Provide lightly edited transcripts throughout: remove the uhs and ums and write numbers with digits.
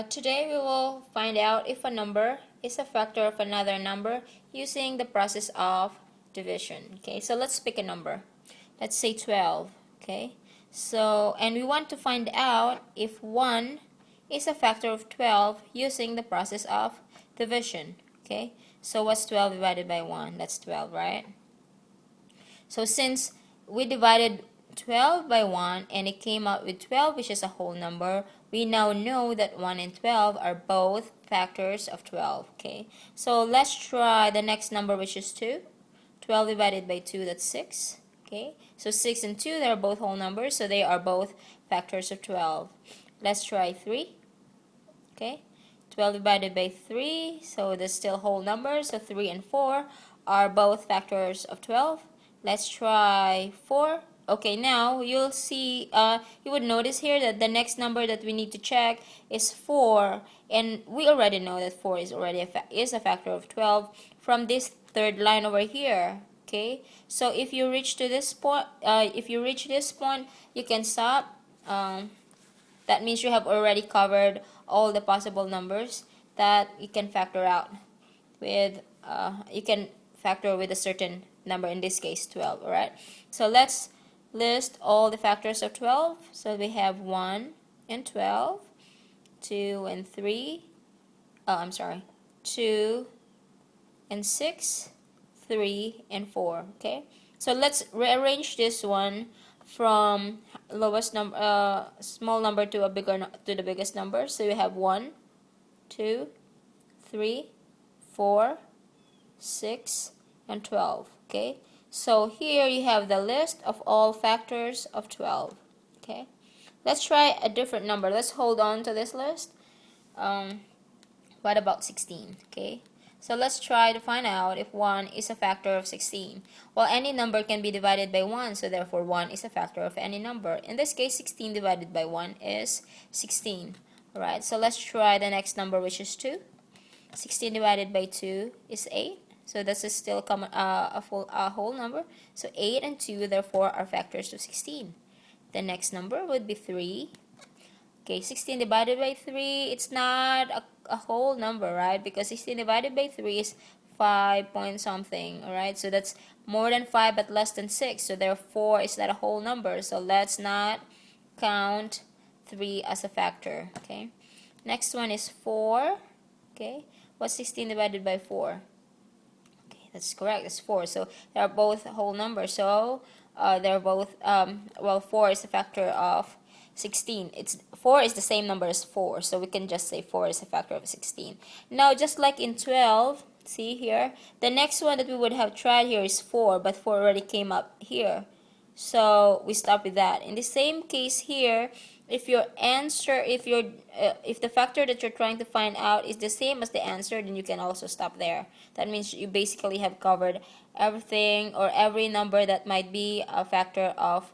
Today we will find out if a number is a factor of another number using the process of division. Okay, so let's pick a number. Let's say 12. Okay, so and we want to find out if 1 is a factor of 12 using the process of division. Okay, so what's 12 divided by 1? That's 12, right? So since we divided 12 by 1 and it came out with 12, which is a whole number, we now know that 1 and 12 are both factors of 12. Okay, so let's try the next number, which is 2. 12 divided by 2, that's 6. Okay, so 6 and 2, they're both whole numbers, so they are both factors of 12. Let's try 3. Okay, 12 divided by 3, so that's still whole numbers, so 3 and 4 are both factors of 12. Let's try 4. Okay, now you'll see, you would notice here that the next number that we need to check is 4, and we already know that 4 is already a factor of 12 from this third line over here. Okay, so if you reach to this point, you can stop. That means you have already covered all the possible numbers that you can factor out with. You can factor with a certain number, in this case 12. Alright, so let's list all the factors of 12. So we have 1 and 12, 2 and 3, 2 and 6, 3 and 4. Okay, so let's rearrange this one from lowest number, small number to to the biggest number. So you have 1, 2, 3, 4, 6, and 12. Okay, so here you have the list of all factors of 12. Okay, let's try a different number. Let's hold on to this list. What about 16? Okay, so let's try to find out if 1 is a factor of 16. Well, any number can be divided by 1, so therefore 1 is a factor of any number. In this case, 16 divided by 1 is 16. Alright, so let's try the next number, which is 2. 16 divided by 2 is 8. So this is still a whole number. So 8 and 2 therefore are factors of 16. The next number would be 3. Okay, 16 divided by 3, it's not a whole number, right? Because 16 divided by 3 is 5 point something, alright? So that's more than 5 but less than 6. So therefore, it's not a whole number. So let's not count 3 as a factor, okay? Next one is 4. Okay, what's 16 divided by 4? Okay, that's correct, it's 4. So they are both whole numbers. So they're both, well, 4 is a factor of 16. 4 is the same number as 4, so we can just say 4 is a factor of 16. Now, just like in 12, see here, the next one that we would have tried here is 4, but 4 already came up here, so we stop with that. In the same case here, if your answer, if the factor that you're trying to find out is the same as the answer, then you can also stop there. That means you basically have covered everything or every number that might be a factor of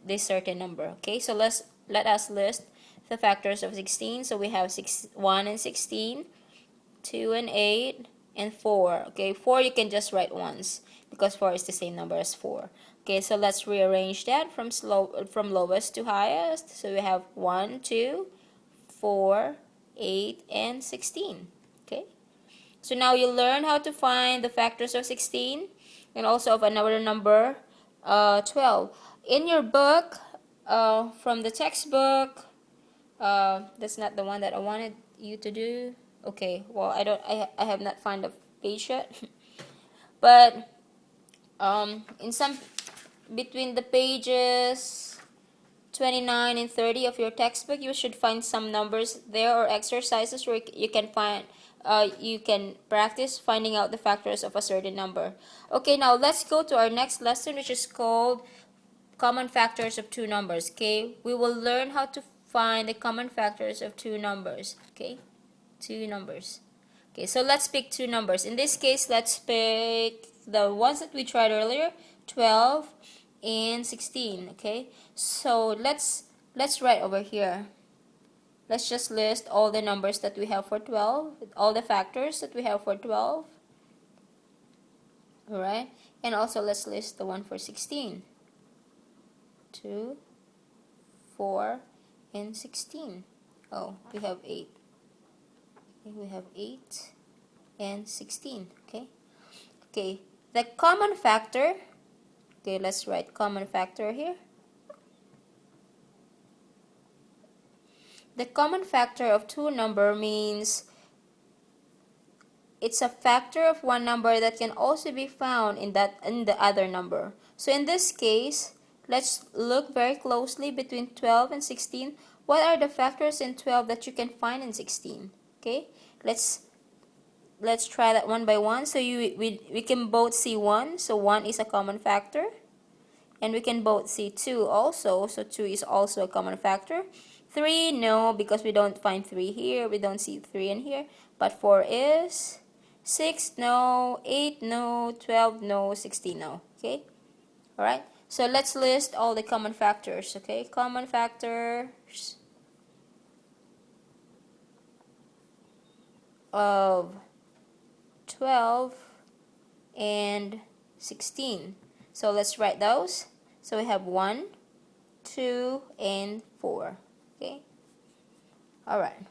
this certain number. Okay, so let us list the factors of 16. So we have 1 and 16, 2 and 8, and 4. Okay, 4 you can just write once because 4 is the same number as 4. Okay, so let's rearrange that from lowest to highest. So we have 1, 2, 4, 8, and 16. Okay, so now you learn how to find the factors of 16 and also of another number, 12. In your book, from the textbook, that's not the one that I wanted you to do. Okay, well, I have not found the page yet. But in some between the pages 29 and 30 of your textbook, you should find some numbers there or exercises where you can find you can practice finding out the factors of a certain number. Okay, now let's go to our next lesson, which is called common factors of two numbers. Okay, we will learn how to find the common factors of two numbers. Okay, two numbers. Okay, so let's pick two numbers. In this case, let's pick the ones that we tried earlier, 12 and 16. Okay, so let's write over here. Let's just list all the numbers that we have for 12, all the factors that we have for 12. Alright, and also let's list the one for 16. 2, 4, and 16. Oh, we have 8. Okay, we have 8 and 16. Okay. Okay. The common factor. Okay, let's write common factor here. The common factor of two number means it's a factor of one number that can also be found in the other number. So in this case, let's look very closely between 12 and 16. What are the factors in 12 that you can find in 16? Okay, let's try that one by one. So we can both see 1. So 1 is a common factor. And we can both see 2 also. So 2 is also a common factor. 3, no, because we don't find 3 here. We don't see 3 in here. But 4 is. 6, no. 8, no. 12, no. 16, no. Okay? Alright? So let's list all the common factors. Okay? Common factors of 12 and 16. So let's write those. So we have 1, 2, and 4. Okay? Alright.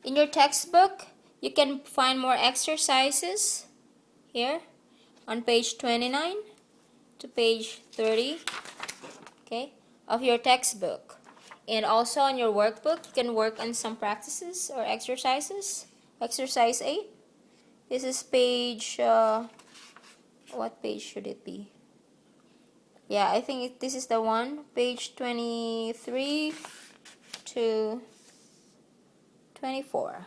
In your textbook, you can find more exercises here on page 29 to page 30, okay, of your textbook. And also on your workbook, you can work on some practices or exercises. Exercise 8. This is page, what page should it be? Yeah, I think this is the one, page 23 to 24.